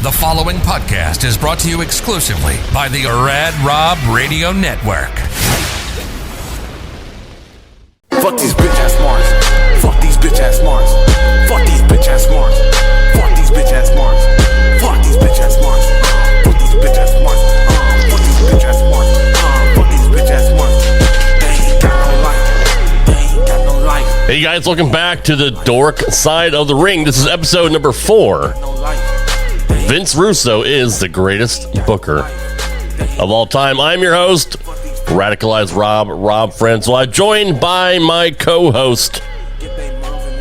The following podcast is brought to you exclusively by the Rad Rob Radio Network. Fuck these bitch ass Mars. Fuck these bitch ass Mars. Fuck these bitch ass Mars. Fuck these bitch ass Mars. Fuck these bitch ass Mars. Fuck these bitch ass Mars. Fuck these bitch ass Mars. Fuck these bitch ass Mars. They ain't got no life. They ain't got no life. Hey guys, welcome back to the Dork side of the ring. This is episode number 4. Vince Russo is the greatest booker of all time. I'm your host, Radicalized Rob Friends. Well, I'm joined by my co-host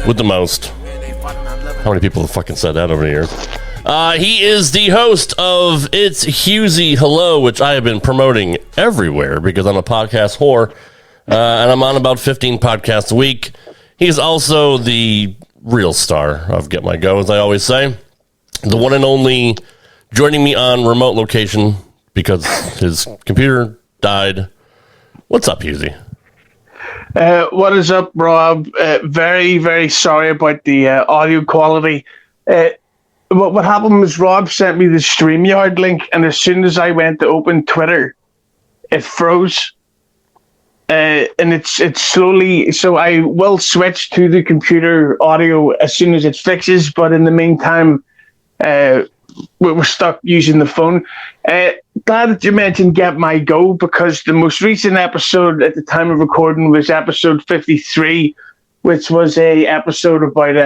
with the most. How many people have fucking said that over the years? He is the host of It's Hughezy Hello, which I have been promoting everywhere because I'm a podcast whore, and I'm on about 15 podcasts a week. He's also the real star of Get My Go, as I always say. The one and only, joining me on remote location because his computer died. What's up, Hughezy? What is up, Rob? Very, very sorry about the audio quality. What happened was Rob sent me the StreamYard link, and as soon as I went to open Twitter, it froze. And it's slowly, so I will switch to the computer audio as soon as it fixes, but in the meantime, we're stuck using the phone. Glad that you mentioned Get My Go, because the most recent episode at the time of recording was episode 53, which was a episode about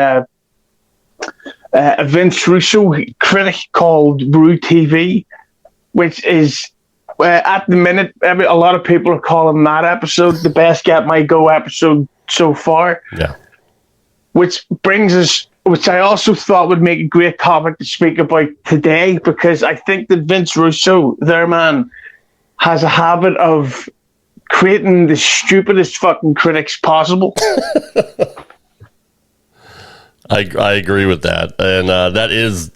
a Vince Russo critic called Brew TV, which is at the minute, a lot of people are calling that episode the best Get My Go episode so far. Yeah. Which brings us, which I also thought would make a great topic to speak about today, because I think that Vince Russo, their man, has a habit of creating the stupidest fucking critics possible. I agree with that. And that is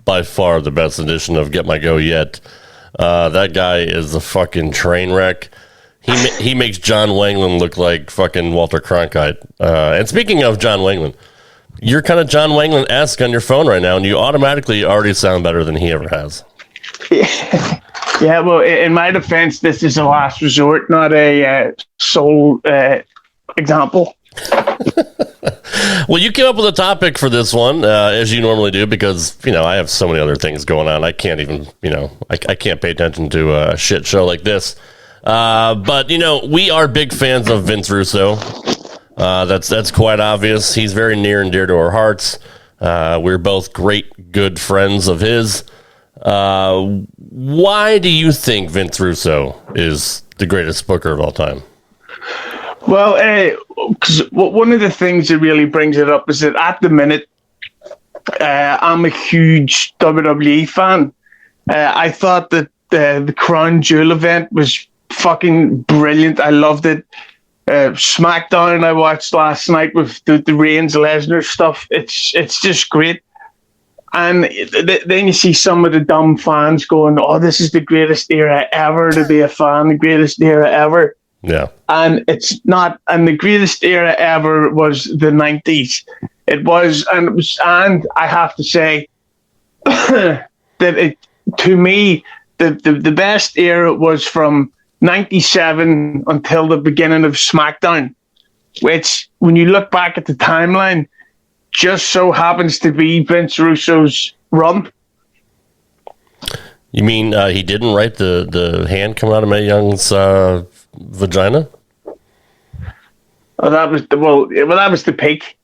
by far the best edition of Get My Go yet. That guy is a fucking train wreck. He makes John Wangland look like fucking Walter Cronkite. And speaking of John Wangland, you're kind of John Wangland-esque on your phone right now, and you automatically already sound better than he ever has. Yeah, well, in my defense, this is a last resort, not a sole example. Well, you came up with a topic for this one, as you normally do, because, I have so many other things going on. I can't even, I can't pay attention to a shit show like this. But, we are big fans of Vince Russo. That's quite obvious. He's very near and dear to our hearts. We're both great, good friends of his. Why do you think Vince Russo is the greatest booker of all time? Well, because one of the things that really brings it up is that at the minute, I'm a huge WWE fan. I thought that the Crown Jewel event was fucking brilliant. I loved it. SmackDown I watched last night with the Reigns Lesnar stuff. It's just great. And then you see some of the dumb fans going, "Oh, this is the greatest era ever to be a fan. The greatest era ever." Yeah. And it's not. And the greatest era ever was the 90s. It was, and I have to say that to me, the best era was from 97 until the beginning of SmackDown, which, when you look back at the timeline, just so happens to be Vince Russo's run. You mean he didn't write the hand coming out of Mae Young's vagina? Oh, that was the peak.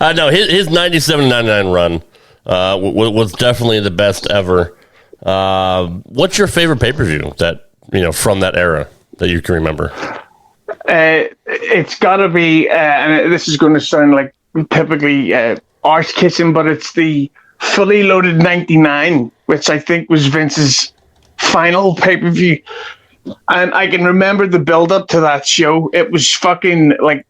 No, his 97-99 run was definitely the best ever. What's your favorite pay-per-view that from that era that you can remember? It's got to be, and this is going to sound like typically arse kissing, but it's the Fully Loaded 99, which I think was Vince's final pay-per-view. And I can remember the build-up to that show. It was fucking, like,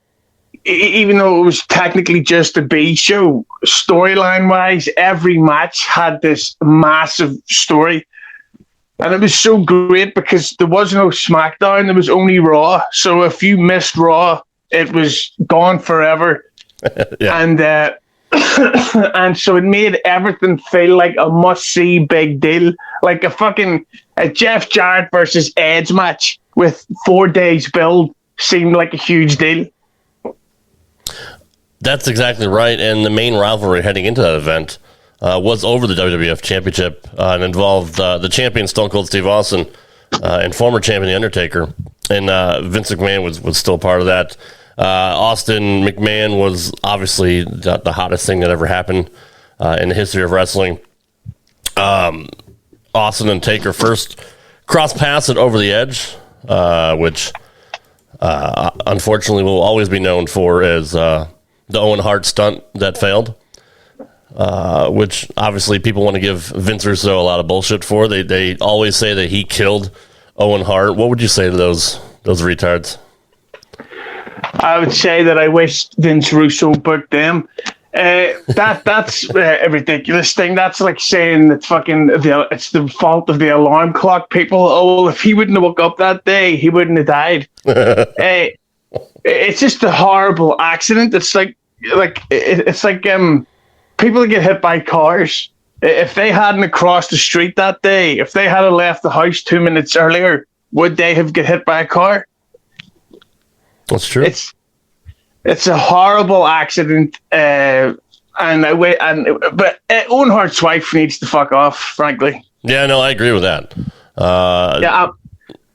even though it was technically just a B show, storyline-wise, every match had this massive story. And it was so great because there was no SmackDown, there was only Raw. So if you missed Raw, it was gone forever. Yeah. And And so it made everything feel like a must-see big deal, like a Jeff Jarrett versus Edge match with 4 days build seemed like a huge deal. That's exactly right. And the main rivalry heading into that event was over the WWF Championship and involved the champion Stone Cold Steve Austin and former champion The Undertaker. And Vince McMahon was still part of that. Austin McMahon was obviously the hottest thing that ever happened in the history of wrestling. Austin and Taker first cross paths at Over the Edge, which unfortunately will always be known for as the Owen Hart stunt that failed, which obviously people want to give Vince Russo a lot of bullshit for. They always say that he killed Owen Hart. What would you say to those retards? I would say that I wish Vince Russo booked them. That's a ridiculous thing. That's like saying it's it's the fault of the alarm clock people. Oh, if he wouldn't have woke up that day, he wouldn't have died. It's just a horrible accident. It's like people get hit by cars. If they hadn't crossed the street that day, if they had left the house 2 minutes earlier, would they have get hit by a car? That's true. It's a horrible accident, but Owen Hart's wife needs to fuck off. Frankly. Yeah, no, I agree with that.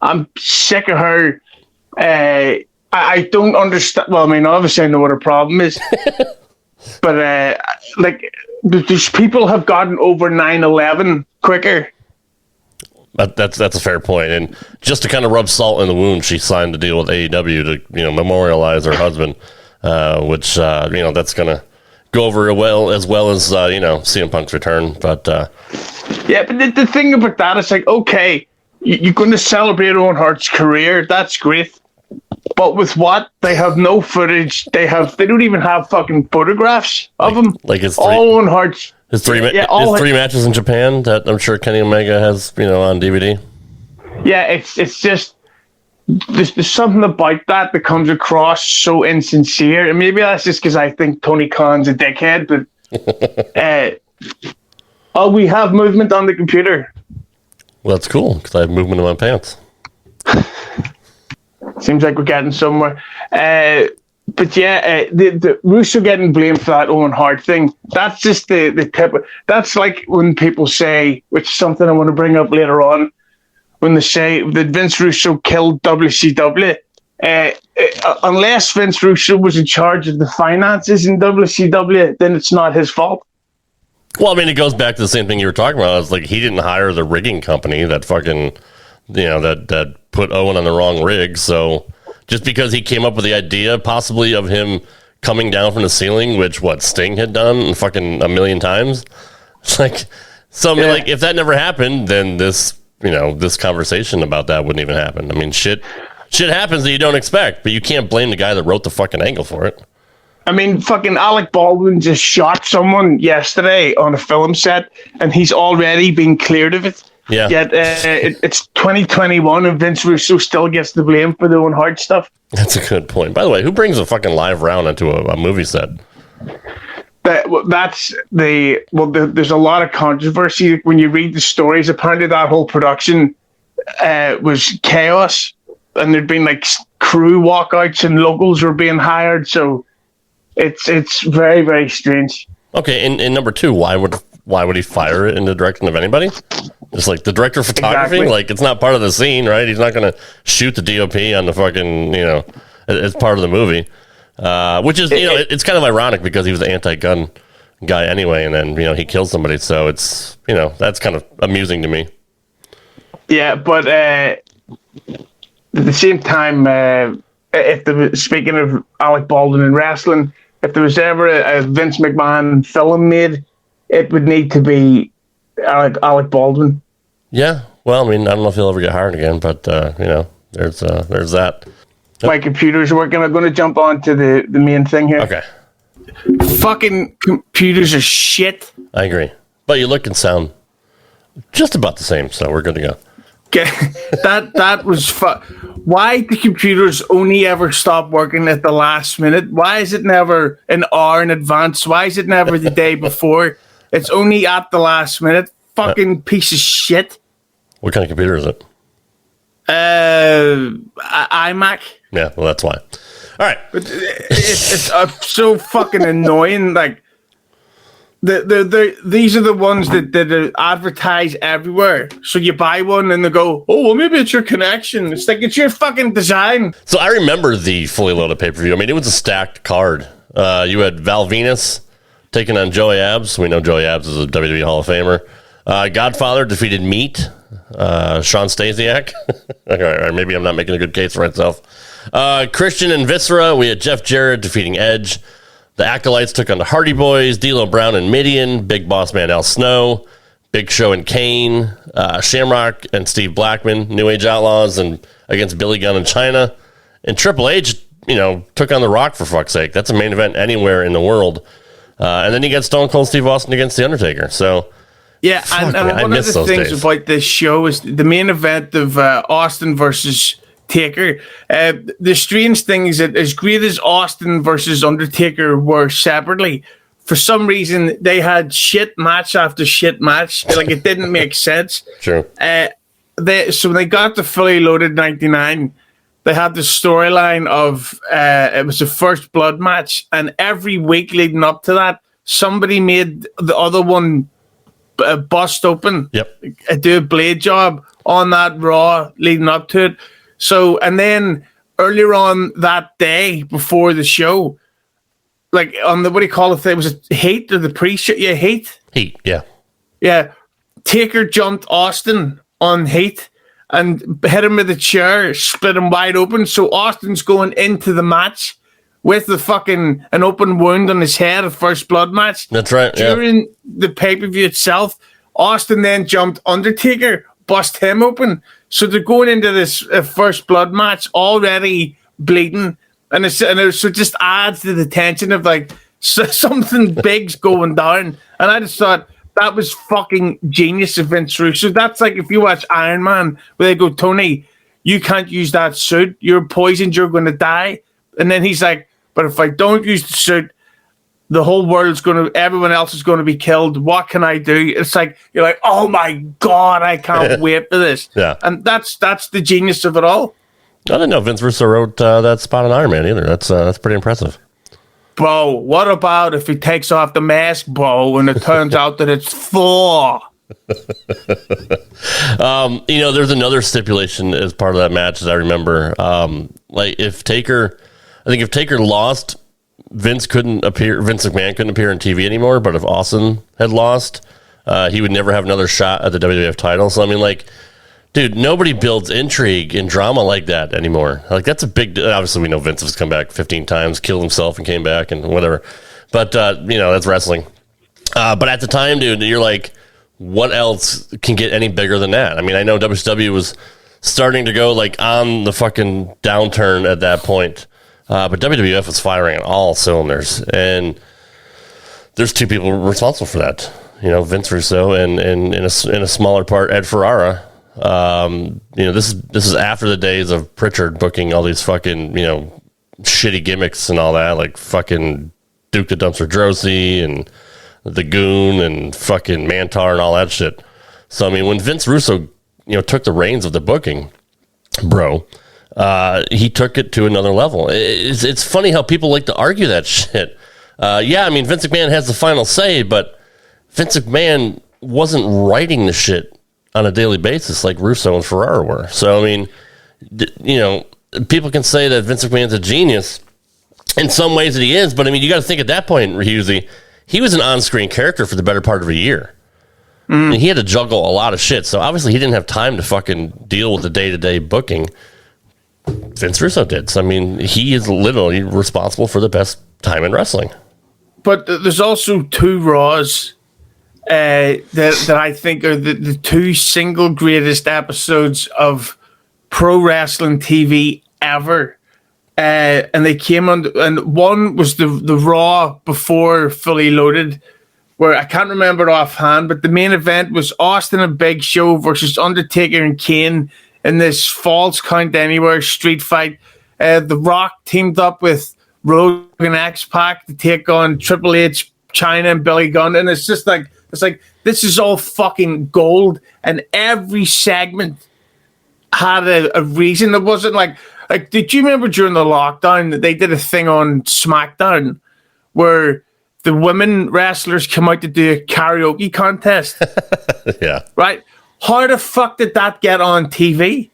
I'm sick of her. I don't understand. Well, I mean, obviously I know what her problem is, but these people have gotten over 9/11 quicker. That's a fair point. And just to kind of rub salt in the wound, she signed a deal with AEW to memorialize her husband, which that's going to go over as well as CM Punk's return. But yeah, but the thing about that is like, okay, you're going to celebrate Owen Hart's career. That's great. But with what? They have no footage. They don't even have fucking photographs of him. Like his Owen Hart's. His three matches in Japan that I'm sure Kenny Omega has, on DVD. Yeah, it's just there's something about that comes across so insincere, and maybe that's just because I think Tony Khan's a dickhead. But we have movement on the computer. Well, that's cool because I have movement in my pants. Seems like we're getting somewhere. But yeah, the Russo getting blamed for that Owen Hart thing, that's just the tip. That's like when people say, which is something I want to bring up later on, when they say that Vince Russo killed WCW. Unless Vince Russo was in charge of the finances in WCW, then it's not his fault. Well, I mean, it goes back to the same thing you were talking about. It's like he didn't hire the rigging company that fucking, that put Owen on the wrong rig, so... Just because he came up with the idea, possibly, of him coming down from the ceiling, which Sting had done fucking a million times. It's like, so I mean, like, if that never happened, then this conversation about that wouldn't even happen. I mean, shit happens that you don't expect, but you can't blame the guy that wrote the fucking angle for it. I mean, fucking Alec Baldwin just shot someone yesterday on a film set, and he's already been cleared of it. Yeah. Yet it's 2021 and Vince Russo still gets the blame for the Owen Hart stuff. That's a good point. By the way, who brings a fucking live round into a movie set? There's a lot of controversy when you read the stories. Apparently that whole production was chaos, and there'd been like crew walkouts and locals were being hired. So it's very, very strange. Okay, and number two, why would he fire it in the direction of anybody? Just like the director of photography, exactly. Like it's not part of the scene, right? He's not going to shoot the DOP on the fucking, as part of the movie, which is, it's kind of ironic because he was an anti-gun guy anyway, and then he kills somebody, so it's that's kind of amusing to me. Yeah, but at the same time, speaking of Alec Baldwin and wrestling, if there was ever a Vince McMahon film made, it would need to be Alec Baldwin. Yeah, well, I mean, I don't know if he'll ever get hired again, but there's that. My computer's working. I'm going to jump on to the main thing here. Okay. Fucking computers are shit. I agree, but you look and sound just about the same, so we're good to go. that was why do computers only ever stop working at the last minute? Why is it never an hour in advance? Why is it never the day before? It's only at the last minute. Fucking piece of shit. What kind of computer is it? iMac. Yeah, well, that's why. All right. It's so fucking annoying. Like, these are the ones that advertise everywhere. So you buy one and they go, oh, well, maybe it's your connection. It's like, it's your fucking design. So I remember the fully loaded pay-per-view. I mean, it was a stacked card. You had Val Venus taking on Joey Abs. We know Joey Abs is a WWE Hall of Famer. Godfather defeated Meat, Sean Stasiak. Or maybe I'm not making a good case for myself. Christian and Viscera. We had Jeff Jarrett defeating Edge. The Acolytes took on the Hardy Boys, D'Lo Brown and Midian, Big Boss Man Al Snow, Big Show and Kane, Shamrock and Steve Blackman, New Age Outlaws, and against Billy Gunn and China. And Triple H, took on The Rock, for fuck's sake. That's a main event anywhere in the world. And then you got Stone Cold Steve Austin against The Undertaker. So, yeah, and one of the things about this show is the main event of Austin versus Taker. The strange thing is that as great as Austin versus Undertaker were separately, for some reason they had shit match after shit match. Like, it didn't make sense. True. So when they got to Fully Loaded 99, they had the storyline of it was the first blood match, and every week leading up to that, somebody made the other one bust open. Yep. Do a blade job on that Raw leading up to it. So, and then earlier on that day before the show, like on the, what do you call it? Was it Heat or the pre-show? Yeah, Heat. Heat, yeah. Yeah. Taker jumped Austin on Heat and hit him with a chair, split him wide open. So Austin's going into the match with an open wound on his head, a first blood match. That's right. During the pay-per-view itself, Austin then jumped Undertaker, bust him open. So they're going into this first blood match already bleeding, and it just adds to the tension of like something big's going down. And I just thought that was fucking genius of Vince Russo. That's like if you watch Iron Man, where they go, Tony, you can't use that suit. You're poisoned. You're going to die. And then he's like, but if I don't use the suit, the whole everyone else is going to be killed. What can I do? It's like, you're like, oh my God, I can't wait for this. Yeah. And that's the genius of it all. I didn't know Vince Russo wrote that spot on Iron Man either. That's pretty impressive. Bo, what about if he takes off the mask, Bo, and it turns out that it's Thor? There's another stipulation as part of that match that I remember. Like if Taker lost, Vince McMahon couldn't appear on TV anymore, but if Austin had lost, he would never have another shot at the WWF title. So, I mean, like, dude, nobody builds intrigue and drama like that anymore. Like, that's a big... Obviously, we know Vince has come back 15 times, killed himself and came back and whatever. But, that's wrestling. But at the time, dude, you're like, what else can get any bigger than that? I mean, I know WCW was starting to go, like, on the fucking downturn at that point. But WWF was firing on all cylinders, and there's two people responsible for that. Vince Russo and in a smaller part, Ed Ferrara. This is after the days of Pritchard booking all these fucking shitty gimmicks and all that, like fucking Duke the Dumpster Drosy and the Goon and fucking Mantar and all that shit. So I mean, when Vince Russo took the reins of the booking, bro. He took it to another level. It's funny how people like to argue that shit. I mean, Vince McMahon has the final say, but Vince McMahon wasn't writing the shit on a daily basis like Russo and Ferrara were. So, I mean, people can say that Vince McMahon's a genius. In some ways that he is, but I mean, you got to think at that point, Hughezy, he was an on-screen character for the better part of a year. And he had to juggle a lot of shit. So, obviously, he didn't have time to fucking deal with the day-to-day booking. Vince Russo did. So, I mean, he is literally responsible for the best time in wrestling. But there's also two Raws that I think are the two single greatest episodes of pro wrestling TV ever. And they came on, and one was the Raw before Fully Loaded, where I can't remember it offhand, but the main event was Austin and Big Show versus Undertaker and Kane in this Falls Count Anywhere street fight. The Rock teamed up with Rogue and X-Pac to take on Triple H, China, and Billy Gunn, and it's like this is all fucking gold, and every segment had a reason. It wasn't like did you remember during the lockdown that they did a thing on SmackDown where the women wrestlers come out to do a karaoke contest? Yeah. Right? How the fuck did that get on TV?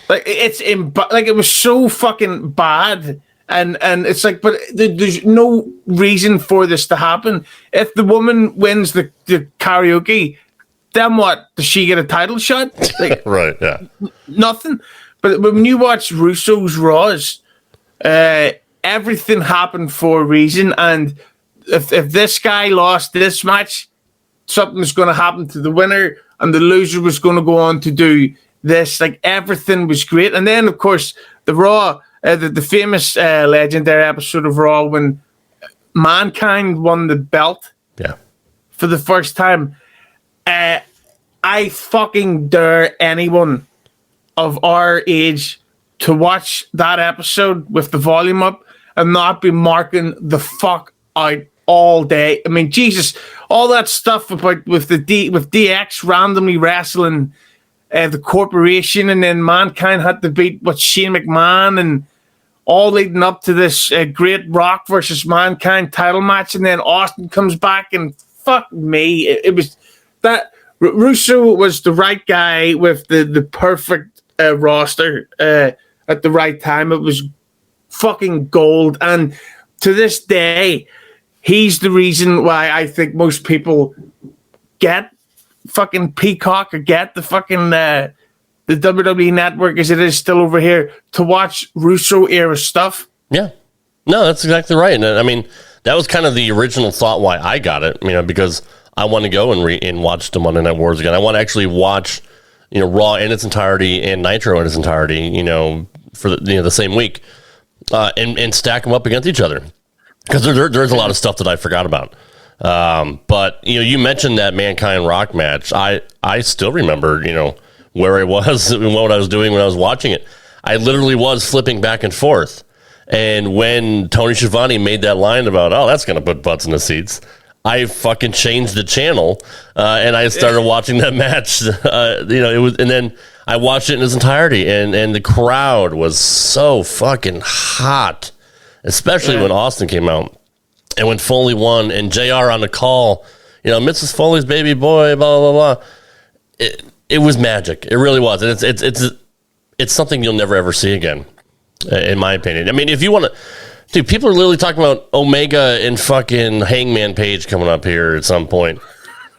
Like it was so fucking bad, and it's like, but there's no reason for this to happen. If the woman wins the karaoke, then what? Does she get a title shot? Like, right? Yeah. Nothing. But when you watch Russo's Raws, everything happened for a reason, and if this guy lost this match, something's going to happen to the winner, and the loser was going to go on to do this. Like, everything was great. And then, of course, the Raw, the famous legendary episode of Raw when Mankind won the belt for the first time. I fucking dare anyone of our age to watch that episode with the volume up and not be marking the fuck out all day. I mean, Jesus, all that stuff about with DX randomly wrestling the corporation, and then Mankind had to beat Shane McMahon, and all leading up to this great Rock versus Mankind title match, and then Austin comes back, and fuck me, it was that Russo was the right guy with the perfect roster at the right time. It was fucking gold, and to this day, he's the reason why I think most people get fucking Peacock or get the fucking the WWE network as it is still over here to watch Russo era stuff. Yeah, no, that's exactly right. And I mean, that was kind of the original thought why I got it. Because I want to go and watch the Monday Night Wars again. I want to actually watch, Raw in its entirety and Nitro in its entirety, for the same week, and stack them up against each other. Because there's a lot of stuff that I forgot about. But you mentioned that Mankind Rock match. I still remember, where I was and what I was doing when I was watching it. I literally was flipping back and forth. And when Tony Schiavone made that line about, oh, that's going to put butts in the seats, I fucking changed the channel, and I started watching that match. It was, and then I watched it in its entirety, and the crowd was so fucking hot, especially when Austin came out and when Foley won, and JR on the call, Mrs. Foley's baby boy, blah blah blah. It was magic. It really was, and it's something you'll never ever see again, in my opinion. I mean, if you want to. Dude, people are literally talking about Omega and fucking Hangman Page coming up here at some point.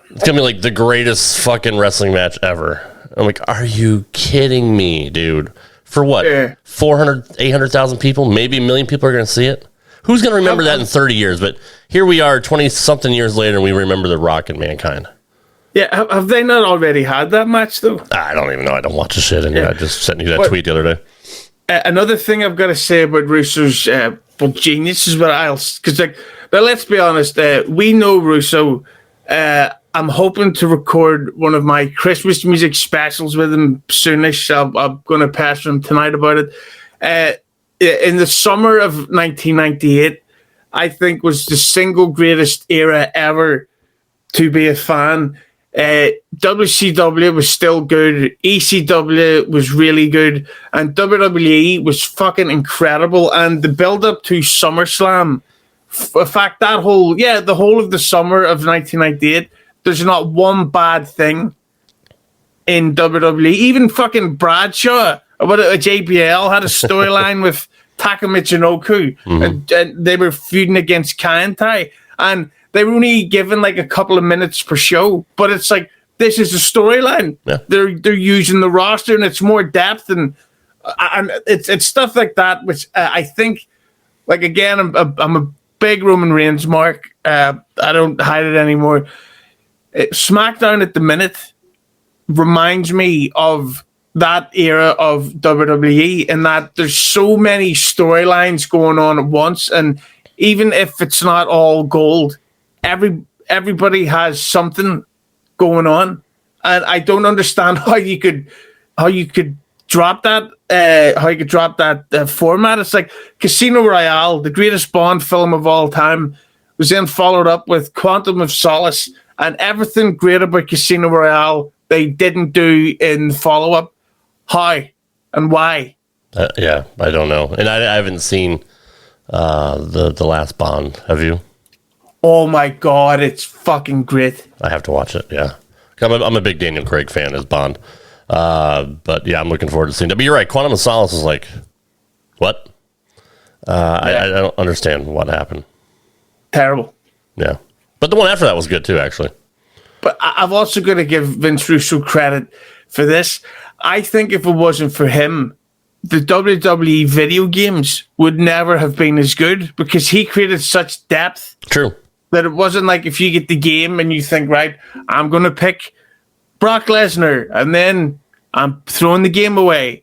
It's going to be like the greatest fucking wrestling match ever. I'm like, are you kidding me, dude? For what? Yeah. 400, 800,000 people? Maybe a million people are going to see it? Who's going to remember that in 30 years? But here we are 20-something years later, and we remember The Rock and Mankind. Yeah, have they not already had that match, though? I don't even know. I don't watch the shit. And I just sent you that tweet the other day. Another thing I've got to say about Russo's genius is what else, because let's be honest, we know Russo. I'm hoping to record one of my Christmas music specials with him soonish. I'm going to pass him tonight about it. In the summer of 1998, I think was the single greatest era ever to be a fan. WCW was still good, ECW was really good, and WWE was fucking incredible. And the build up to SummerSlam, in fact, the whole of the summer of 1998, there's not one bad thing in WWE. Even fucking Bradshaw, about a JBL, had a storyline with Taka Michinoku, and they were feuding against Kaientai, and they were only given like a couple of minutes per show, but it's like, this is a storyline. Yeah. They're using the roster, and it's more depth, and it's stuff like that, which I think, like, again, I'm a big Roman Reigns mark. I don't hide it anymore. SmackDown at the minute reminds me of that era of WWE, in that there's so many storylines going on at once, and even if it's not all gold, everybody has something going on, and I don't understand how you could drop that. How you could drop that format. It's like Casino Royale, the greatest Bond film of all time, was then followed up with Quantum of Solace, and everything great about Casino Royale they didn't do in the follow-up. How and why? Yeah, I don't know, and I haven't seen the last Bond. Have you? Oh my God, it's fucking great. I have to watch it. Yeah, I'm a big Daniel Craig fan as Bond. But yeah, I'm looking forward to seeing that. But you're right, Quantum of Solace is like, what? I don't understand what happened. Terrible. Yeah, but the one after that was good too, actually. But I've also got to give Vince Russo credit for this. I think if it wasn't for him, the WWE video games would never have been as good because he created such depth. True. That it wasn't like if you get the game and you think, right, I'm going to pick Brock Lesnar and then I'm throwing the game away.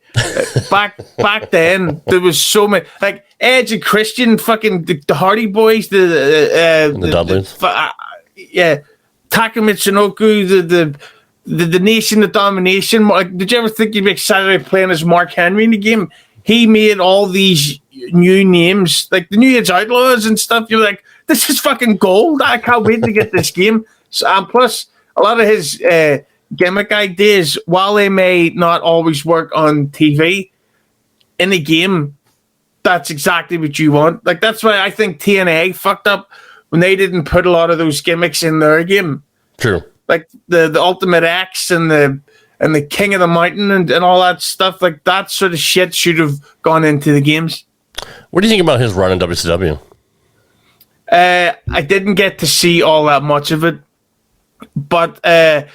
Back then, there was so many, like Edge and Christian, fucking the Hardy Boys, the Dudleys. Yeah, Taka Michinoku, the Nation of Domination. Like, did you ever think you'd be excited about playing as Mark Henry in the game? He made all these new names, like the New Age Outlaws and stuff. You're like, this is fucking gold. I can't wait to get this game. So, and plus, a lot of his gimmick ideas, while they may not always work on TV, in the game, that's exactly what you want. Like, that's why I think TNA fucked up when they didn't put a lot of those gimmicks in their game. True. Like the Ultimate X and the King of the Mountain and all that stuff. Like, that sort of shit should have gone into the games. What do you think about his run in WCW? I didn't get to see all that much of it, but there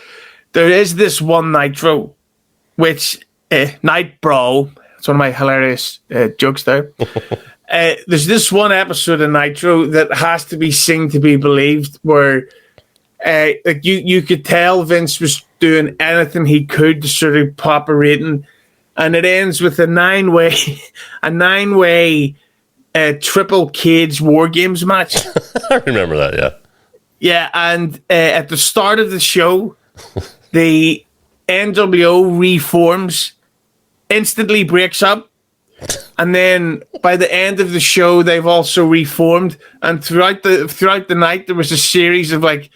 is this one Nitro, which Night Bro. It's one of my hilarious jokes there. There's this one episode of Nitro that has to be seen to be believed, where like you could tell Vince was doing anything he could to sort of pop a rating, and it ends with a nine-way triple cage war games match. I remember that, yeah. Yeah, and at the start of the show, the NWO reforms, instantly breaks up, and then by the end of the show, they've also reformed. And throughout the night, there was a series of like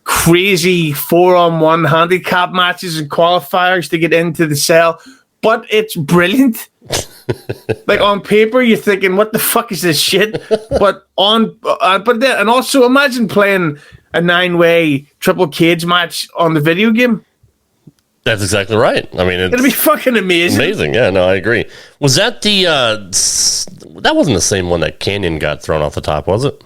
crazy 4-on-1 handicap matches and qualifiers to get into the cell. But it's brilliant. Like, on paper, you're thinking, "What the fuck is this shit?" But and also imagine playing a 9-way triple cage match on the video game. That's exactly right. I mean, it'd be fucking amazing. Amazing, yeah. No, I agree. Was that that wasn't the same one that Canyon got thrown off the top, was it?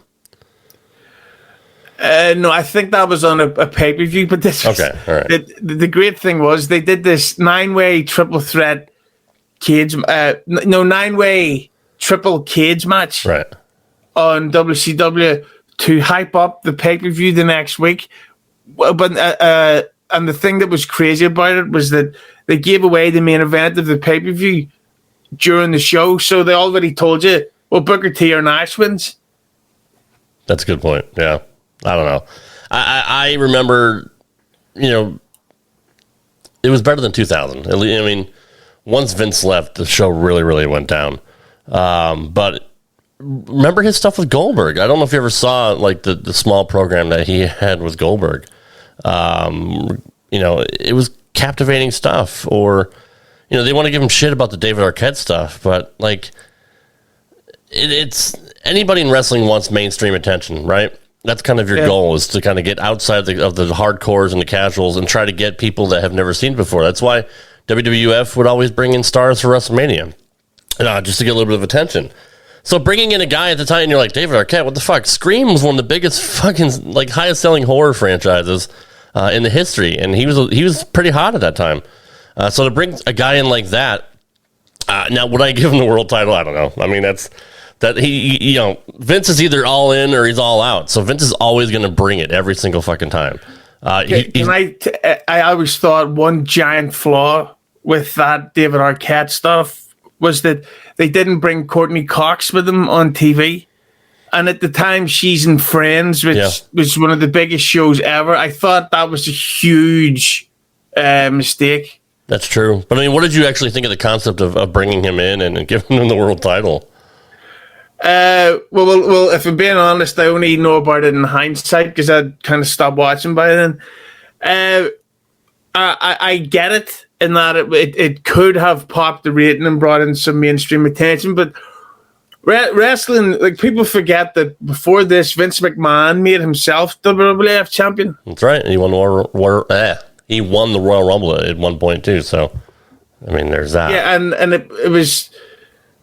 No, I think that was on a pay-per-view. But this was, okay, all right. The great thing was they did this 9-way triple threat cage, 9-way triple cage match, right, on WCW to hype up the pay-per-view the next week. But and the thing that was crazy about it was that they gave away the main event of the pay-per-view during the show, so they already told you, well, Booker T or Nash wins. That's a good point. Yeah, I don't know. I remember, it was better than 2000. I mean, once Vince left, the show really, really went down. But remember his stuff with Goldberg? I don't know if you ever saw like the small program that he had with Goldberg. It was captivating stuff. Or, they want to give him shit about the David Arquette stuff, but like, it's anybody in wrestling wants mainstream attention, right? That's kind of your goal, is to kind of get outside of the hardcores and the casuals and try to get people that have never seen it before. That's why WWF would always bring in stars for WrestleMania, just to get a little bit of attention. So bringing in a guy at the time, and you're like, David Arquette, what the fuck? Scream was one of the biggest fucking, like, highest selling horror franchises in the history, and he was pretty hot at that time. So to bring a guy in like that, now would I give him the world title? I don't know. I mean, Vince is either all in or he's all out. So Vince is always going to bring it every single fucking time. I always thought one giant flaw with that David Arquette stuff was that they didn't bring Courtney Cox with them on TV. And at the time, she's in Friends, which was one of the biggest shows ever. I thought that was a huge mistake. That's true. But I mean, what did you actually think of the concept of bringing him in and giving him the world title? Well, if I'm being honest, I only know about it in hindsight because I kind of stopped watching by then. I get it in that it could have popped the rating and brought in some mainstream attention, but wrestling, like, people forget that before this, Vince McMahon made himself WWF champion. That's right. He won he won the Royal Rumble at one point too. So, I mean, there's that. Yeah, and it was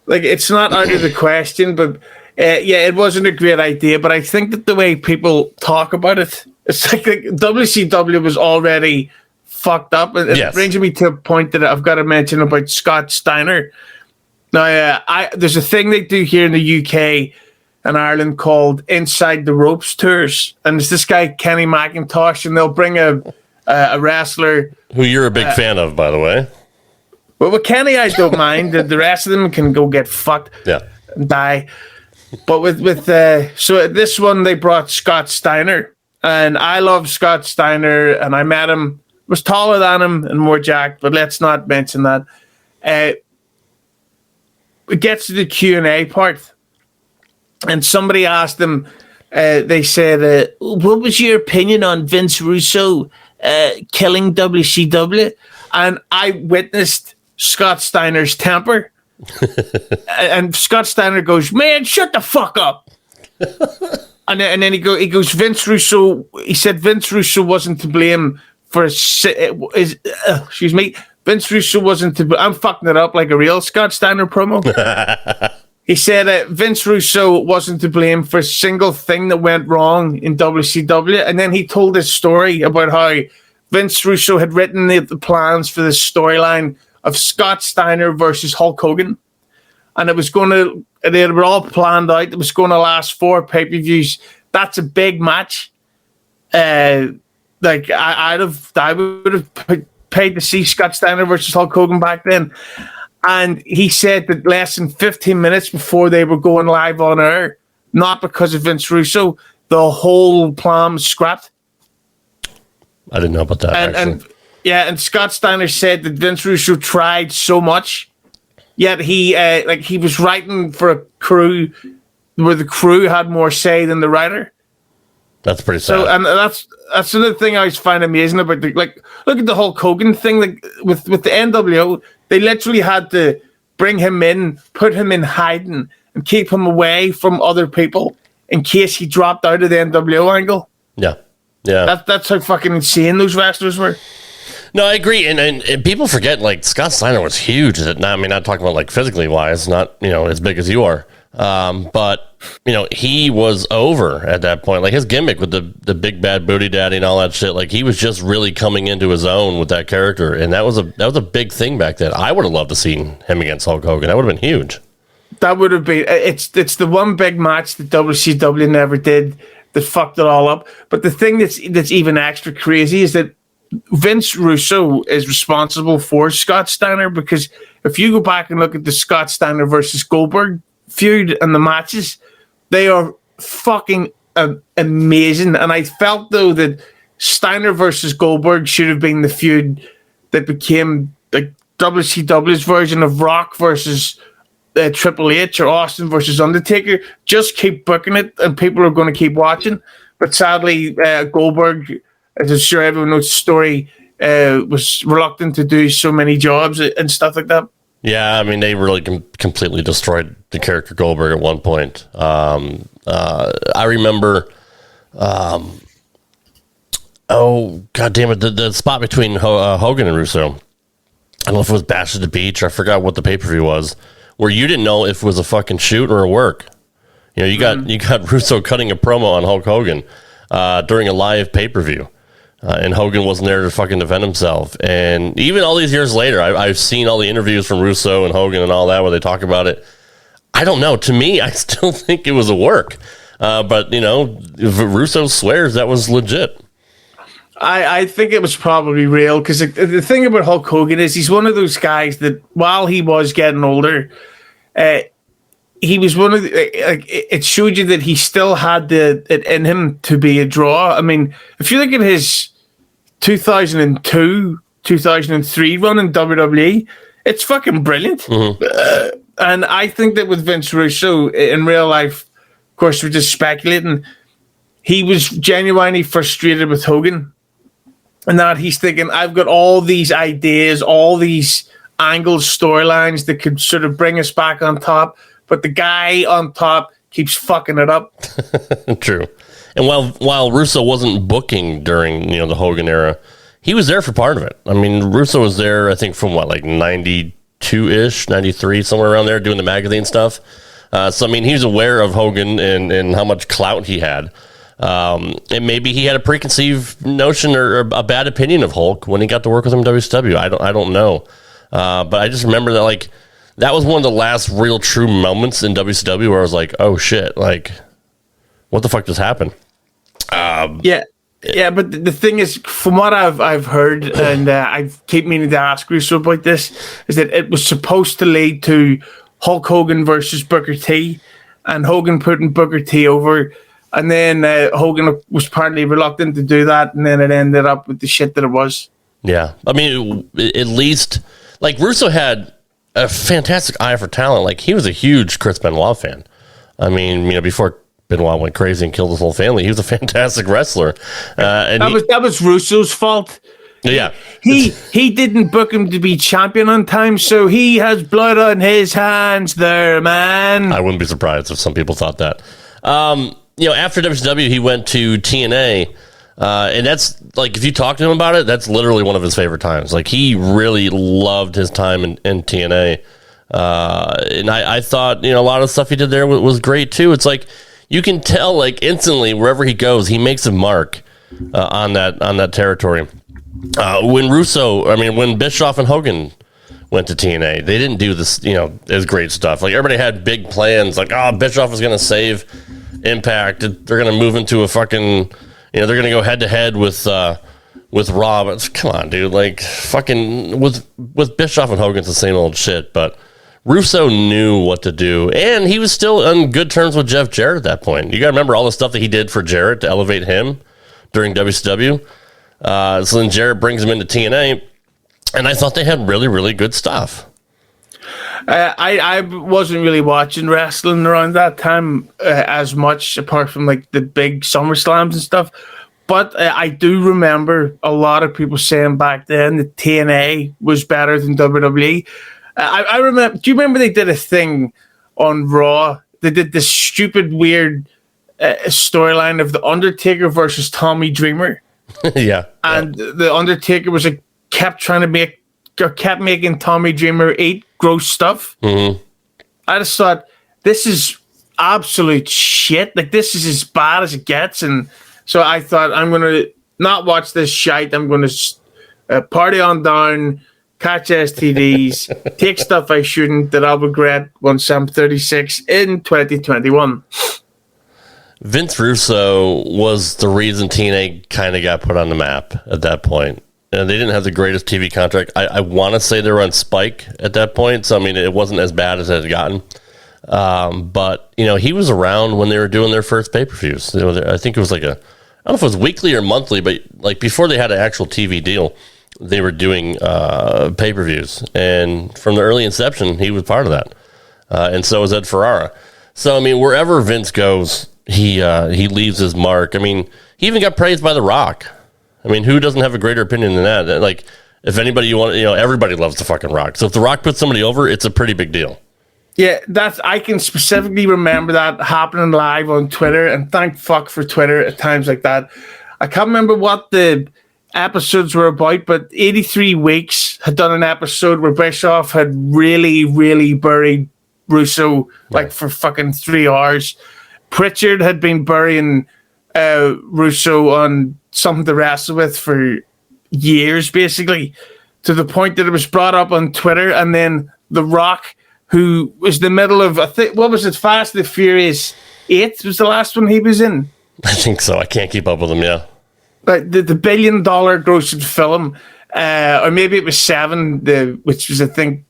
like, it's not out of the question, but it wasn't a great idea. But I think that the way people talk about it, it's like WCW was already fucked up. And it brings me to a point that I've got to mention about Scott Steiner. Now, there's a thing they do here in the UK and Ireland called Inside the Ropes tours, and it's this guy Kenny McIntosh, and they'll bring a wrestler who you're a big fan of, by the way. Well, with Kenny, I don't mind. The rest of them can go get fucked and die. But with so this one, they brought Scott Steiner, and I love Scott Steiner, and I met him. Was taller than him and more jacked, but let's not mention that. It gets to the Q&A part, and somebody asked him, they said, what was your opinion on Vince Russo killing WCW? And I witnessed Scott Steiner's temper. And Scott Steiner goes, man, shut the fuck up. and then he goes, Vince Russo, he said Vince Russo wasn't to blame for excuse me, Vince Russo wasn't to, I'm fucking it up like a real Scott Steiner promo. He said Vince Russo wasn't to blame for a single thing that went wrong in WCW. And then he told this story about how Vince Russo had written the plans for this storyline of Scott Steiner versus Hulk Hogan. And it was they were all planned out. It was going to last 4 pay-per-views. That's a big match. Like, I would have paid to see Scott Steiner versus Hulk Hogan back then. And he said that less than 15 minutes before they were going live on air, not because of Vince Russo, the whole plan was scrapped. I didn't know about that. And Scott Steiner said that Vince Russo tried so much, yet he was writing for a crew where the crew had more say than the writer. That's pretty sad. So, and that's another thing I always find amazing about look at the Hulk Hogan thing. Like with the NWO, they literally had to bring him in, put him in hiding, and keep him away from other people in case he dropped out of the NWO angle. Yeah. That's how fucking insane those wrestlers were. No, I agree, and people forget, like, Scott Steiner was huge. Not talking about, like, physically wise, not, as big as you are, but he was over at that point. Like, his gimmick with the big bad booty daddy and all that shit, like, he was just really coming into his own with that character, and that was a big thing back then. I would have loved to see him against Hulk Hogan. That would have been huge. That would have been. It's the one big match that WCW never did that fucked it all up. But the thing that's even extra crazy is that Vince Russo is responsible for Scott Steiner, because if you go back and look at the Scott Steiner versus Goldberg feud and the matches, they are fucking amazing. And I felt, though, that Steiner versus Goldberg should have been the feud that became like WCW's version of Rock versus Triple H, or Austin versus Undertaker. Just keep booking it and people are going to keep watching. But sadly, Goldberg, as I'm sure everyone knows the story, was reluctant to do so many jobs and stuff like that. Yeah, I mean, they really completely destroyed the character Goldberg at one point. I remember, oh, God damn it, the spot between Hogan and Russo. I don't know if it was Bash at the Beach, or I forgot what the pay-per-view was, where you didn't know if it was a fucking shoot or a work. You got Russo cutting a promo on Hulk Hogan during a live pay-per-view. And Hogan wasn't there to fucking defend himself. And even all these years later, I've seen all the interviews from Russo and Hogan and all that where they talk about it. I don't know. To me, I still think it was a work. But, if Russo swears that was legit. I think it was probably real, because the thing about Hulk Hogan is he's one of those guys that while he was getting older, he was one of the, like it showed you that he still had it in him to be a draw. I mean, if you look at his 2002, 2003 run in WWE, it's fucking brilliant. Mm-hmm. And I think that with Vince Russo in real life, of course, we're just speculating, he was genuinely frustrated with Hogan. And that he's thinking, I've got all these ideas, all these angles, storylines that could sort of bring us back on top. But the guy on top keeps fucking it up. True. And while Russo wasn't booking during the Hogan era, he was there for part of it. I mean, Russo was there, I think, from like 92-ish, 93, somewhere around there, doing the magazine stuff. So, I mean, he was aware of Hogan and how much clout he had. And maybe he had a preconceived notion or a bad opinion of Hulk when he got to work with him in WCW. I don't know. But I just remember that, like, that was one of the last real true moments in WCW where I was like, oh shit, like, what the fuck just happened? Yeah, but the thing is, from what I've heard, and I keep meaning to ask Russo about this, is that it was supposed to lead to Hulk Hogan versus Booker T, and Hogan putting Booker T over, and then Hogan was apparently reluctant to do that, and then it ended up with the shit that it was. Yeah, I mean, at least, like, Russo had a fantastic eye for talent. Like, he was a huge Chris Benoit fan. I mean, before Benoit went crazy and killed his whole family, he was a fantastic wrestler. And that was Russo's fault. Yeah, he didn't book him to be champion on time, so he has blood on his hands there, man. I wouldn't be surprised if some people thought that. After WCW, he went to TNA, and that's, like, if you talk to him about it, that's literally one of his favorite times. Like, he really loved his time in TNA, and I thought, a lot of the stuff he did there was great too. It's like, you can tell, like, instantly wherever he goes, he makes a mark on that territory. When Bischoff and Hogan went to TNA, they didn't do this, as great stuff. Like, everybody had big plans, like, Bischoff is going to save Impact. They're going to move into a fucking, they're going to go head to head with Rob. Come on, dude. Like, fucking with Bischoff and Hogan, it's the same old shit. But Russo knew what to do, and he was still on good terms with Jeff Jarrett at that point. You got to remember all the stuff that he did for Jarrett to elevate him during WCW. So then Jarrett brings him into TNA, and I thought they had really, really good stuff. I wasn't really watching wrestling around that time as much, apart from, like, the big SummerSlams and stuff. But I do remember a lot of people saying back then that TNA was better than WWE. I remember. Do you remember they did a thing on Raw? They did this stupid, weird storyline of the Undertaker versus Tommy Dreamer. Yeah, and the Undertaker kept making Tommy Dreamer eat gross stuff. Mm-hmm. I just thought, this is absolute shit. Like, this is as bad as it gets. And so I thought, I'm going to not watch this shite. I'm going to party on down, catch STDs, take stuff I shouldn't that I'll regret once I'm 36 in 2021. Vince Russo was the reason TNA kind of got put on the map at that point. And they didn't have the greatest TV contract. I want to say they were on Spike at that point, so, I mean, it wasn't as bad as it had gotten. But, he was around when they were doing their first pay-per-views. I think it was like I don't know if it was weekly or monthly, but, like, before they had an actual TV deal, they were doing pay-per-views. And from the early inception, he was part of that. And so was Ed Ferrara. So, I mean, wherever Vince goes, he leaves his mark. I mean, he even got praised by The Rock. I mean, who doesn't have a greater opinion than that? Like, if anybody everybody loves The fucking Rock. So if The Rock puts somebody over, it's a pretty big deal. Yeah, I can specifically remember that happening live on Twitter, and thank fuck for Twitter at times like that. I can't remember what the episodes were about, but 83 Weeks had done an episode where Bischoff had really, really buried Russo, like, for fucking 3 hours. Pritchard had been burying Russo on something to wrestle with for years, basically, to the point that it was brought up on Twitter. And then The Rock, who was the middle of, I think, what was it, Fast and the Furious 8 was the last one he was in. I think so. I can't keep up with him, yeah. But the $1 billion grossing film, or maybe it was 7, which was, I think,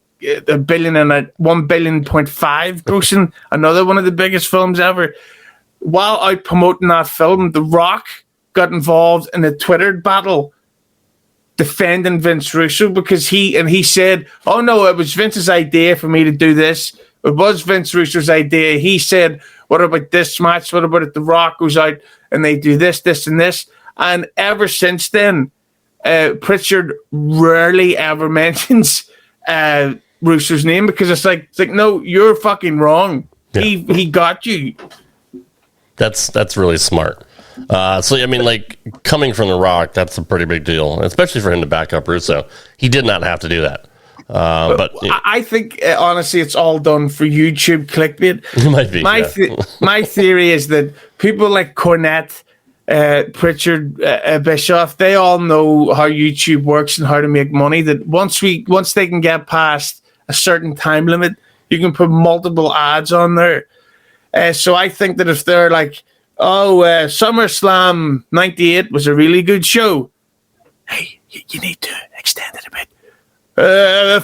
a billion and a 1.5 billion grossing, another one of the biggest films ever. While out promoting that film, The Rock got involved in a Twitter battle defending Vince Russo because he said, "Oh no, it was Vince's idea for me to do this. It was Vince Russo's idea." He said, "What about this match? What about if The Rock goes out and they do this, this, and this?" And ever since then, Pritchard rarely ever mentions Russo's name because it's like no, you're fucking wrong. Yeah. He got you. That's really smart. So I mean, like, coming from The Rock, that's a pretty big deal, especially for him to back up Russo. He did not have to do that. But I think honestly, it's all done for YouTube clickbait. It might be. My theory is that people like Cornette, Pritchard, Bischoff, they all know how YouTube works and how to make money. That once they can get past a certain time limit, you can put multiple ads on there. So I think that if they're like, SummerSlam '98 was a really good show, hey, you need to extend it a bit.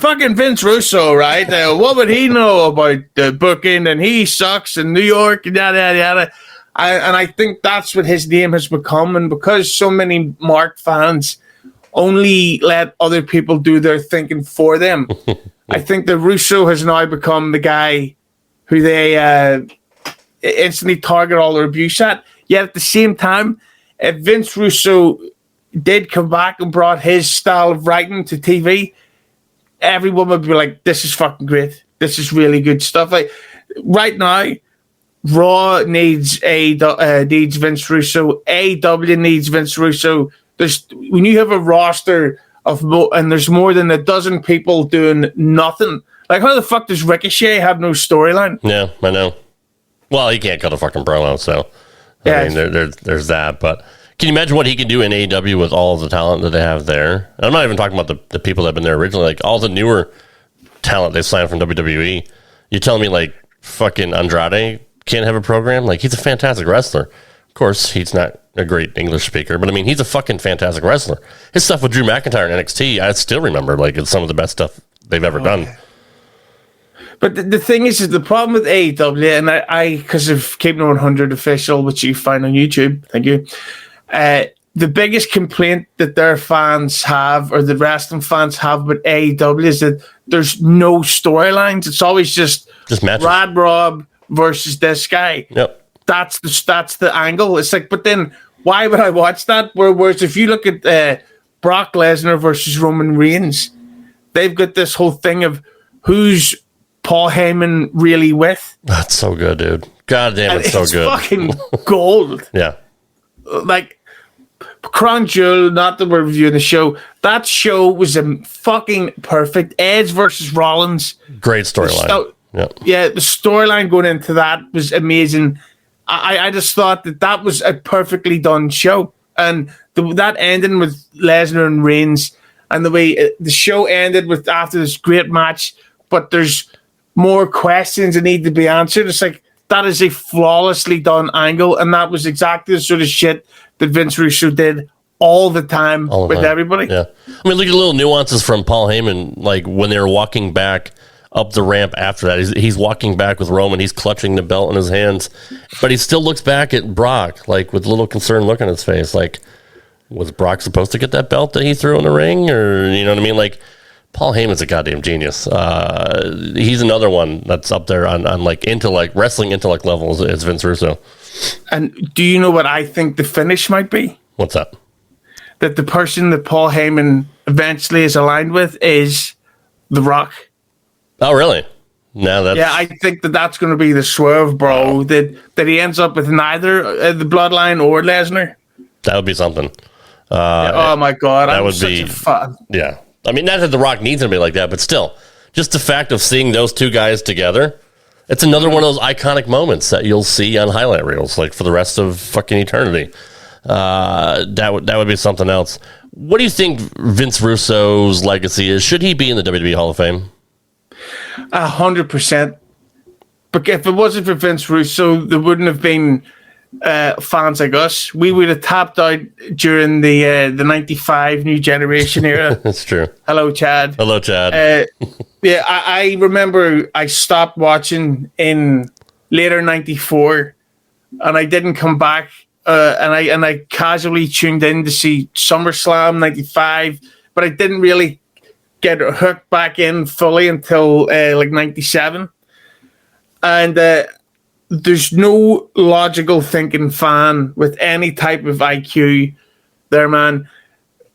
Fucking Vince Russo, right? What would he know about the booking? And he sucks in New York and yada yada yada. And I think that's what his name has become. And because so many Mark fans only let other people do their thinking for them, I think that Russo has now become the guy who they instantly target all their abuse at. Yet at the same time, if Vince Russo did come back and brought his style of writing to TV, everyone would be like, "This is fucking great. This is really good stuff." Like right now, Raw needs needs Vince Russo. AEW needs Vince Russo. When you have a roster of and there's more than a dozen people doing nothing. Like, how the fuck does Ricochet have no storyline? Yeah, I know. Well, he can't cut a fucking promo, so I mean, there's that. But can you imagine what he can do in AEW with all of the talent that they have there? And I'm not even talking about the people that have been there originally, like all the newer talent they signed from WWE. You're telling me like fucking Andrade can't have a program? Like, he's a fantastic wrestler. Of course, he's not a great English speaker, but I mean, he's a fucking fantastic wrestler. His stuff with Drew McIntyre in NXT, I still remember, like, it's some of the best stuff they've ever done. But the thing is the problem with AEW, and I because of Keeping 100 official, which you find on YouTube, thank you. The biggest complaint that their fans have, or the wrestling fans have with AEW, is that there's no storylines. It's always just matches. Rad Rob versus this guy. Yep. That's the angle. It's like, but then why would I watch that? Whereas if you look at Brock Lesnar versus Roman Reigns, they've got this whole thing of who's Paul Heyman really with. That's so good, dude. God damn, it's so good. Fucking gold. Yeah. Like, Crown Jewel, not that we're reviewing the show, that show was a fucking perfect. Edge versus Rollins. Great storyline. Yeah, the storyline going into that was amazing. I just thought that was a perfectly done show. And that ending with Lesnar and Reigns, and the way the show ended with after this great match, but there's more questions that need to be answered. It's like, that is a flawlessly done angle, and that was exactly the sort of shit that Vince Russo did all the time with everybody. Yeah, I mean, look at little nuances from Paul Heyman, like when they were walking back up the ramp after that. He's walking back with Roman. He's clutching the belt in his hands, but he still looks back at Brock, like with a little concerned look on his face. Like, was Brock supposed to get that belt that he threw in the ring, or you know what I mean? Like, Paul Heyman's a goddamn genius. He's another one that's up there on like intellect, wrestling intellect levels as Vince Russo. And do you know what I think the finish might be? What's that? That the person that Paul Heyman eventually is aligned with is The Rock. Oh, really? No, that's... Yeah, I think that's going to be the swerve, bro. That he ends up with neither the Bloodline or Lesnar. That would be something. Oh my god, that would be fun. Yeah. I mean, not that The Rock needs anybody like that, but still, just the fact of seeing those two guys together, it's another one of those iconic moments that you'll see on highlight reels, like for the rest of fucking eternity. That would be something else. What do you think Vince Russo's legacy is? Should he be in the WWE Hall of Fame? 100%. But if it wasn't for Vince Russo, there wouldn't have been fans like us, we would have tapped out during the 95 New Generation era. That's true. Hello, Chad. Hello, Chad. Yeah, I remember I stopped watching in later 94, and I didn't come back. And I casually tuned in to see SummerSlam 95, but I didn't really get hooked back in fully until like 97. And there's no logical thinking fan with any type of IQ there, man,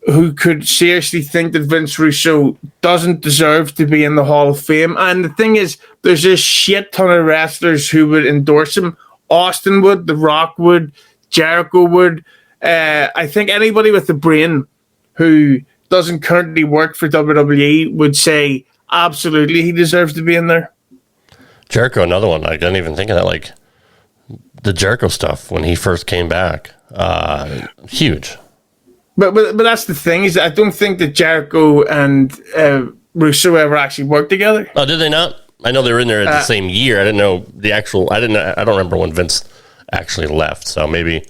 who could seriously think that Vince Russo doesn't deserve to be in the Hall of Fame. And the thing is, there's a shit ton of wrestlers who would endorse him. Austin would, The Rock would, Jericho would. I think anybody with a brain who doesn't currently work for WWE would say absolutely he deserves to be in there. Jericho, another one. I didn't even think of that. Like the Jericho stuff when he first came back, huge. But that's the thing, is I don't think that Jericho and Russo ever actually worked together. Oh, did they not? I know they were in there at the same year. I didn't know the actual. I don't remember when Vince actually left. So maybe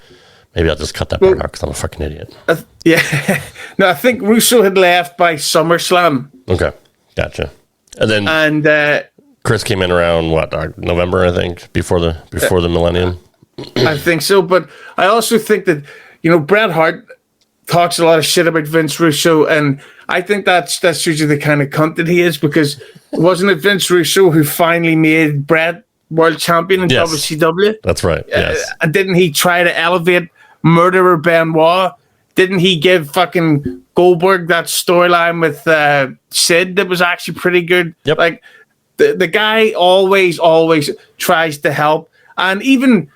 I'll just cut that part out because I'm a fucking idiot. Yeah. No, I think Russo had left by SummerSlam. Okay, gotcha. And Chris came in around November, I think, before the millennium. I think so, but I also think that Bret Hart talks a lot of shit about Vince Russo, and I think that's usually the kind of cunt that he is, because wasn't it Vince Russo who finally made Bret world champion in WCW? That's right. Yes. And didn't he try to elevate Murderer Benoit? Didn't he give fucking Goldberg that storyline with Sid that was actually pretty good? Yep. Like the guy always tries to help, and even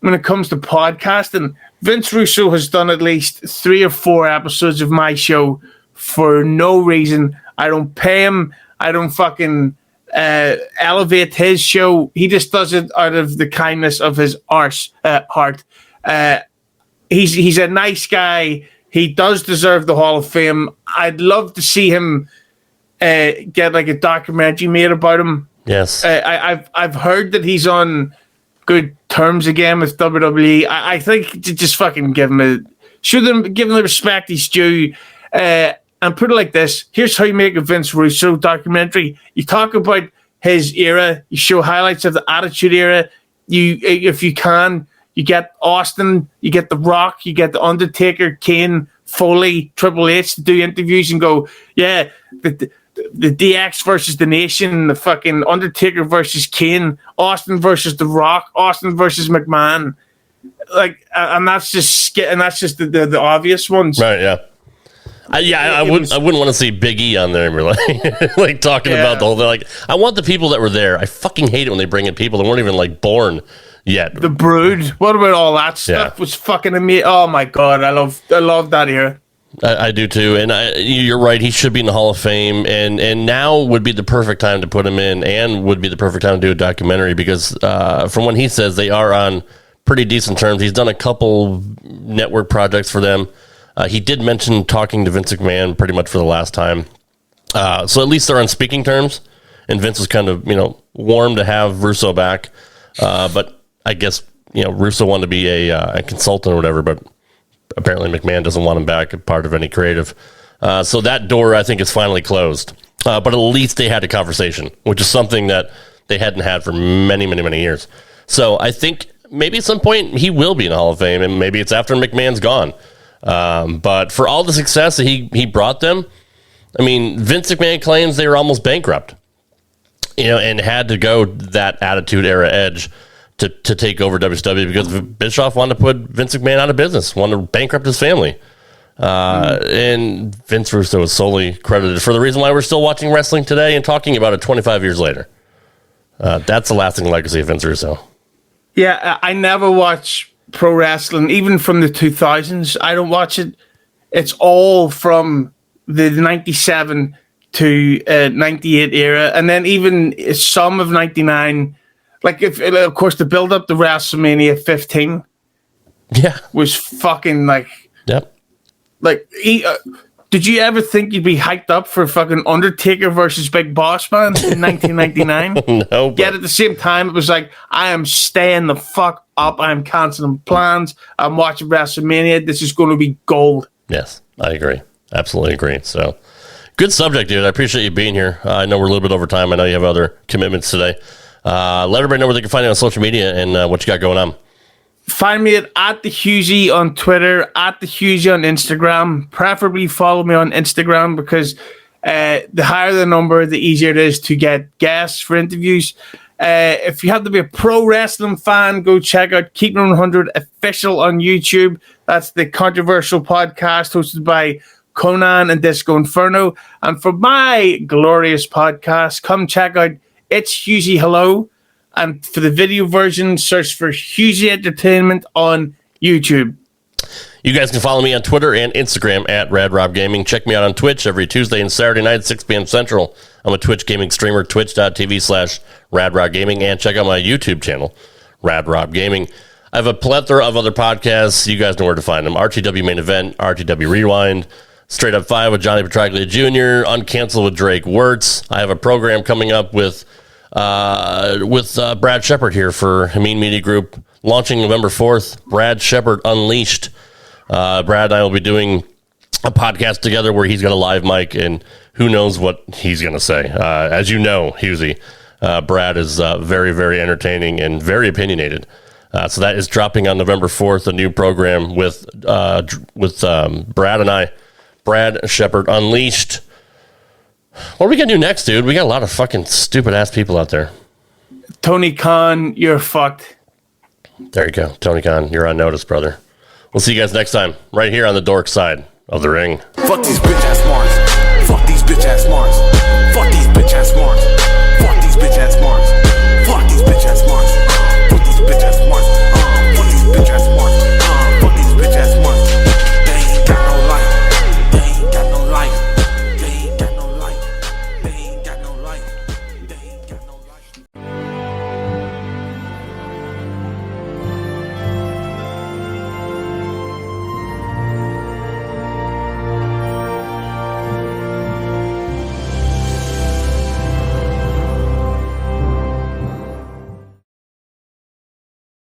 when it comes to podcasting, Vince Russo has done at least 3 or 4 episodes of my show for no reason. I don't pay him. I don't fucking elevate his show. He just does it out of the kindness of his heart. He's a nice guy. He does deserve the Hall of Fame. I'd love to see him get like a documentary made about him. Yes. I've heard that he's on good terms again with WWE. I think just fucking give him the respect he's due. And put it like this: here's how you make a Vince Russo documentary. You talk about his era. You show highlights of the Attitude Era. If you can, you get Austin, you get The Rock, you get The Undertaker, Kane, Foley, Triple H to do interviews and go, yeah, the DX versus the Nation, the fucking Undertaker versus Kane, Austin versus The Rock, Austin versus McMahon, like, and that's just the obvious ones, right? Yeah. I wouldn't want to see Big E on there, like talking about the whole thing. Like, I want the people that were there. I fucking hate it when they bring in people that weren't even like born yet. The Brood. What about all that stuff? Was fucking amazing. Oh my god, I love that era. I do too, and you're right. He should be in the Hall of Fame, and now would be the perfect time to put him in, and would be the perfect time to do a documentary, because from what he says, they are on pretty decent terms. He's done a couple network projects for them. He did mention talking to Vince McMahon pretty much for the last time, so at least they're on speaking terms. And Vince was kind of warm to have Russo back, but I guess Russo wanted to be a consultant or whatever, but apparently McMahon doesn't want him back, a part of any creative. So that door, I think, is finally closed. But at least they had a conversation, which is something that they hadn't had for many, many, many years. So I think maybe at some point he will be in the Hall of Fame, and maybe it's after McMahon's gone. But for all the success that he brought them, I mean, Vince McMahon claims they were almost bankrupt, and had to go that Attitude Era edge to take over WCW, because Bischoff wanted to put Vince McMahon out of business, wanted to bankrupt his family. And Vince Russo is solely credited for the reason why we're still watching wrestling today and talking about it 25 years later. That's the lasting legacy of Vince Russo. Yeah, I never watch pro wrestling, even from the 2000s. I don't watch it. It's all from the 97 to 98 era, and then even some of 99. Like, of course, the build up to WrestleMania 15, yeah, was fucking like, yep. Like Did you ever think you'd be hyped up for fucking Undertaker versus Big Boss Man in 1999? No. But Yet at the same time, it was like, I am staying the fuck up. I'm canceling plans. I'm watching WrestleMania. This is going to be gold. yes, I agree. Absolutely agree. So, good subject, dude. I appreciate you being here. I know we're a little bit over time. I know you have other commitments today. Let everybody know where they can find you on social media and what you got going on. Find me at the Hughezy on Twitter, at the Hughezy on Instagram. Preferably follow me on Instagram because the higher the number, the easier it is to get guests for interviews. If you have to be a pro wrestling fan, go check out Keep It 100 Official on YouTube. That's the controversial podcast hosted by Conan and Disco Inferno. And for my glorious podcast, come check out It's Hughezy Hello. And for the video version, search for Hughezy Entertainment on YouTube. You guys can follow me on Twitter and Instagram at Rad Rob Gaming. Check me out on Twitch every Tuesday and Saturday night, 6 p.m. Central. I'm a Twitch gaming streamer, twitch.tv/Rad Rob Gaming. And check out my YouTube channel, Rad Rob Gaming. I have a plethora of other podcasts. You guys know where to find them. RTW Main Event, RTW Rewind, Straight Up 5 with Johnny Petraglia Jr., Uncancelled with Drake Wirtz. I have a program coming up with Brad Shepard here for Hameen Media Group, launching November 4th. Brad Shepard Unleashed. Brad and I will be doing a podcast together where he's going to live mic, and who knows what he's going to say. As you know, Hughezy, Brad is very, very entertaining and very opinionated. So that is dropping on November 4th, a new program with Brad and I. Brad Shepard Unleashed. What are we going to do next, dude? We got a lot of fucking stupid-ass people out there. Tony Khan, you're fucked. There you go. Tony Khan, you're on notice, brother. We'll see you guys next time, right here on the Dork side of the ring. Fuck these bitch-ass Mars. Fuck these bitch-ass Mars. Fuck these bitch-ass Mars. Fuck these bitch-ass Mars.